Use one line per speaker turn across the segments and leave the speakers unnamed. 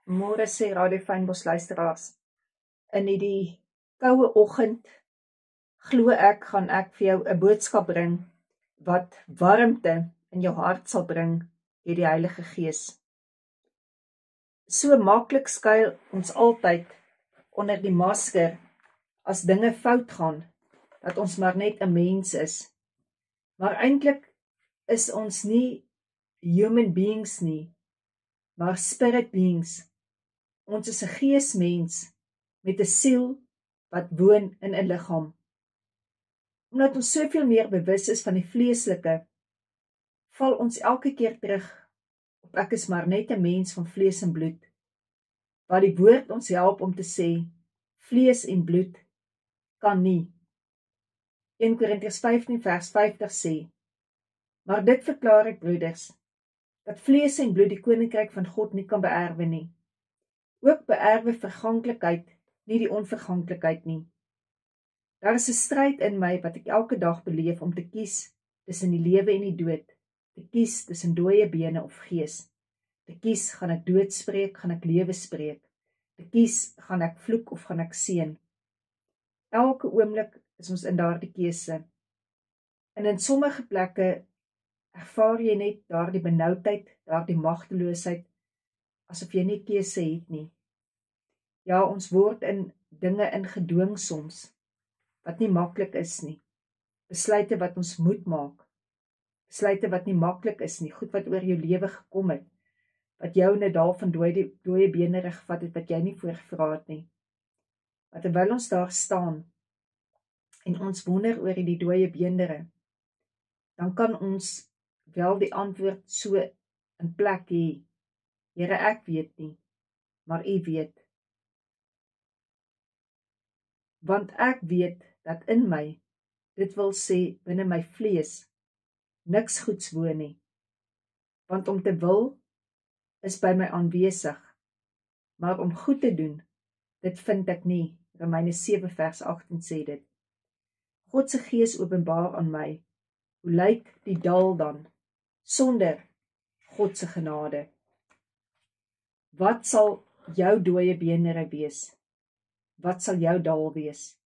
Môre sê Radio Fynbos luisteraars, in hierdie koue oggend, glo ek, gaan ek vir jou 'n boodskap bring, wat warmte in jou hart sal bring, deur die Heilige Gees. So maklik skuil ons altyd onder die masker, as dinge fout gaan, dat ons maar net 'n mens is. Maar eintlik is ons nie human beings nie, maar spirit beings. Ons is 'n geesmens met 'n siel wat woon in 'n liggaam. Omdat ons soveel meer bewus is van die vleeslike, val ons elke keer terug op ek is maar net 'n mens van vlees en bloed. Waar die woord ons help om te sê, vlees en bloed kan nie. 1 Korintiërs 15 vers 50 sê, maar dit verklaar ek, broeders, dat vlees en bloed die koninkryk van God nie kan beerwe nie. Ook beerwe verganklikheid nie die onverganklikheid nie. Daar is 'n stryd in my wat ek elke dag beleef om te kies tussen die lewe en die dood, te kies tussen dooie bene of gees, te kies, gaan ek dood spreek, gaan ek lewe spreek, te kies, gaan ek vloek of gaan ek seën. Elke oomblik is ons in daardie keuse. En in sommige plekke ervaar jy net daardie benoudheid, daardie magteloosheid, asof jy nie keuse het nie. Ja, ons word in dinge ingedwing soms, wat nie maklik is nie. Besluite wat ons moet maak. Besluite wat nie maklik is nie, goed wat oor jou lewe gekom het, wat jou in 'n dal van dooie bene gevat het, wat jy nie voorgevra het nie. Maar terwyl ons daar staan, en ons wonder oor die dooie bene, dan kan ons wel die antwoord so in plek hê. Here, ek weet nie, maar U weet. Want ek weet dat in my, dit wil sê binne my vlees, niks goeds woon nie. Want om te wil, is by my aanwesig, maar om goed te doen, dit vind ek nie. Romeine 7 vers 18 sê dit. God se Gees openbaar aan my, hoe lyk die dal dan, sonder God se genade? Wat sal jou dooie bene wees? Wat sal jou dal wees?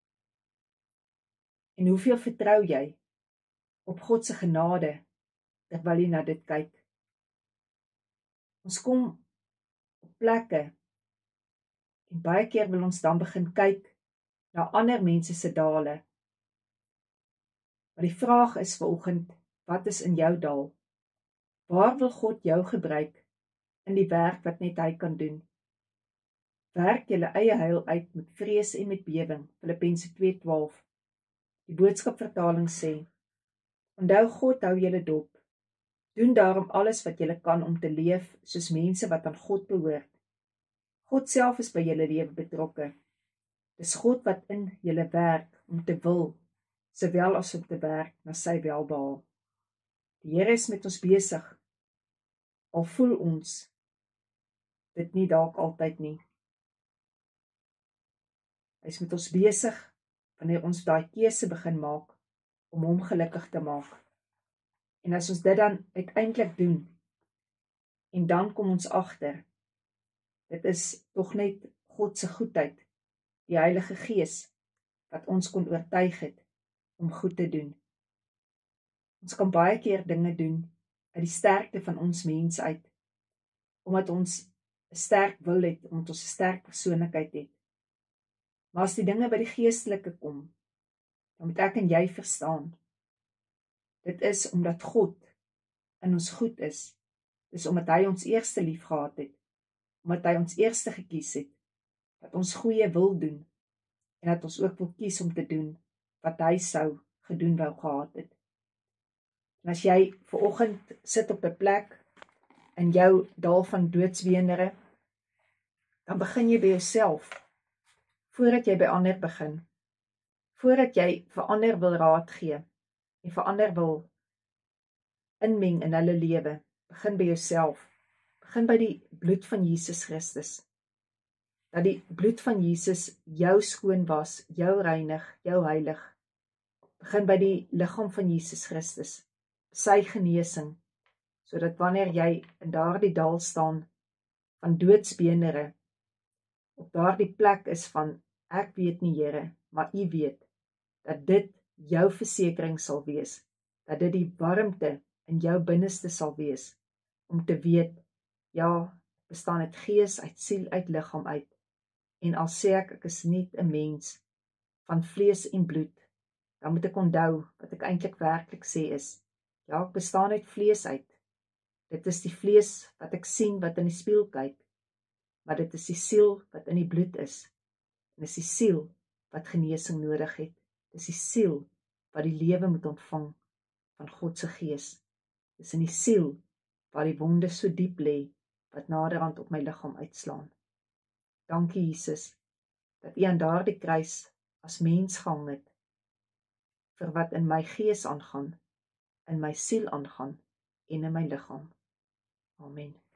En hoeveel vertrou jy op God se genade, terwyl jy na dit kyk? Ons kom op plekke, en baie keer wil ons dan begin kyk na ander mense se dale. Maar die vraag is vanoggend, wat is in jou dal? Waar wil God jou gebruik in die werk wat net hy kan doen? Werk julle eie heil uit met vrees en met bewing, Filippense 2:12. Die boodskapvertaling sê, onthou God hou julle dop. Doen daarom alles wat julle kan om te leef soos mense wat aan God behoort. God self is by julle lewe betrokke. Dis God wat in julle werk om te wil, sowel as om te werk na sy welbehae. Die Here is met ons besig, al voel ons dit nie dalk altyd nie. Hy is met ons besig wanneer ons daai keuse begin maak om hom gelukkig te maak. En as ons dit dan uiteindelik doen, en dan kom ons agter, dit is tog net God se goedheid, die Heilige Gees, wat ons kon oortuig het om goed te doen. Ons kan baie keer dinge doen uit die sterkte van ons mens uit, omdat ons 'n sterk wil het, omdat ons 'n sterk persoonlikheid het. Maar as die dinge by die geestelike kom, dan moet ek en jy verstaan, dit is omdat God in ons goed is. Dis omdat hy ons eerste lief gehad het, omdat hy ons eerste gekies het, dat ons goeie wil doen, en dat ons ook wil kies om te doen, wat hy sou gedoen wou gehad het. En as jy vanoggend sit op 'n plek, in jou dal van doodsweenere, dan begin jy by jouself, voordat jy by ander begin, voordat jy vir ander wil raad gee, en vir ander wil inmeng in hulle lewe, begin by jouself, begin by die bloed van Jesus Christus, dat die bloed van Jesus jou skoon was, jou reinig, jou heilig, begin by die liggaam van Jesus Christus, sy genesing, sodat wanneer jy in daardie dal staan, van doodsbenere op daardie plek is van, ek weet nie Here, maar U weet, dat dit jou versekering sal wees, dat dit die warmte in jou binneste sal wees, om te weet, ja, bestaan uit gees, uit siel, uit liggaam uit, en al sê ek is nie 'n mens van vlees en bloed, dan moet ek onthou, wat ek eintlik werklik sê is, ja, ek bestaan uit vlees uit, dit is die vlees wat ek sien, wat in die spieël kyk, maar dit is die siel wat in die bloed is, en dis die siel wat genesing nodig het, dis die siel wat die lewe moet ontvang van God se gees, dis in die siel waar die wonde so diep lê, wat naderhand op my liggaam uitslaan. Dankie Jesus, dat U aan daardie kruis as mens gehang het, vir wat in my gees aangaan, in my siel aangaan, en in my liggaam. Amen.